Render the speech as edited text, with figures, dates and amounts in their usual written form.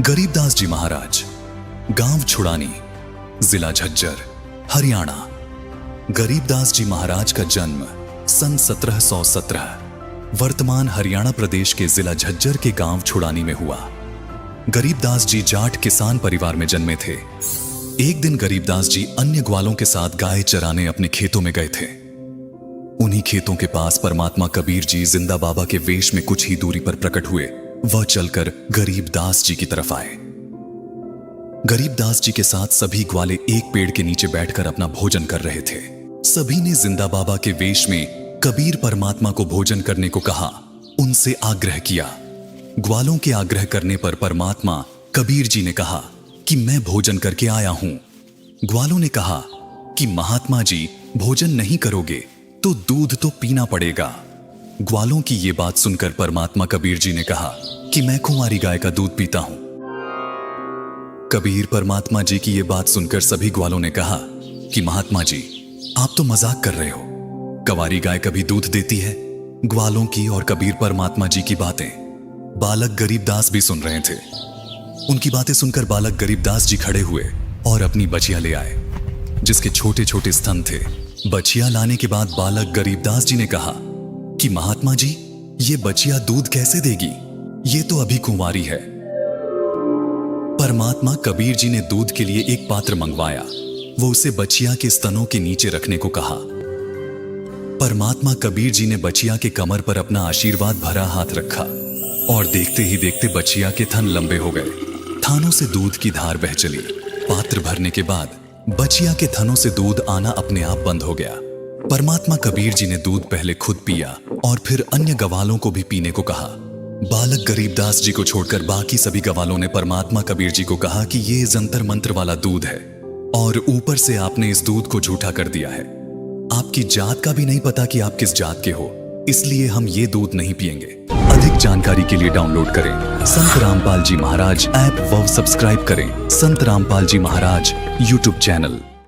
गरीबदास जी महाराज, गांव छुड़ानी, जिला झज्जर, हरियाणा। गरीबदास जी महाराज का जन्म सन 1717 वर्तमान हरियाणा प्रदेश के जिला झज्जर के गांव छुड़ानी में हुआ। गरीबदास जी जाट किसान परिवार में जन्मे थे। एक दिन गरीबदास जी अन्य ग्वालों के साथ गाय चराने अपने खेतों में गए थे। उन्हीं खेतों के पास परमात्मा कबीर जी जिंदा बाबा के वेश में कुछ ही दूरी पर प्रकट हुए। वह चलकर गरीबदास जी की तरफ आए। गरीबदास जी के साथ सभी ग्वाले एक पेड़ के नीचे बैठकर अपना भोजन कर रहे थे। सभी ने जिंदा बाबा के वेश में कबीर परमात्मा को भोजन करने को कहा, उनसे आग्रह किया। ग्वालों के आग्रह करने पर परमात्मा कबीर जी ने कहा कि मैं भोजन करके आया हूं। ग्वालों ने कहा कि महात्मा जी भोजन नहीं करोगे तो दूध तो पीना पड़ेगा। ग्वालों की ये बात सुनकर परमात्मा कबीर जी ने कहा कि मैं कुंवारी गाय का दूध पीता हूं। कबीर परमात्मा जी की ये बात सुनकर सभी ग्वालों ने कहा कि महात्मा जी आप तो मजाक कर रहे हो, कुंवारी गाय कभी दूध देती है? ग्वालों की और कबीर परमात्मा जी की बातें बालक गरीबदास भी सुन रहे थे। उनकी बातें सुनकर बालक गरीबदास जी खड़े हुए और अपनी बचिया ले आए, जिसके छोटे छोटे स्तन थे। बचिया लाने के बाद बालक गरीबदास जी ने कहा कि महात्मा जी ये बचिया दूध कैसे देगी? ये तो अभी कुंवारी है। परमात्मा कबीर जी ने दूध के लिए एक पात्र मंगवाया। वो उसे बचिया के स्तनों के नीचे रखने को कहा। परमात्मा कबीर जी ने बचिया के कमर पर अपना आशीर्वाद भरा हाथ रखा और देखते ही देखते बचिया के थन लंबे हो गए। थानों से दूध की धार बह चली। पात्र भरने के बाद बचिया के थनों से दूध आना अपने आप बंद हो गया। परमात्मा कबीर जी ने दूध पहले खुद पिया और फिर अन्य गवालों को भी पीने को कहा। बालक गरीबदास जी को छोड़कर बाकी सभी गवालों ने परमात्मा कबीर जी को कहा कि ये जंतर मंत्र वाला दूध है और ऊपर से आपने इस दूध को झूठा कर दिया है। आपकी जात का भी नहीं पता कि आप किस जात के हो, इसलिए हम ये दूध नहीं पिएंगे। अधिक जानकारी के लिए डाउनलोड करें संत रामपाल जी महाराज ऐप व सब्सक्राइब करें संत रामपाल जी महाराज यूट्यूब चैनल।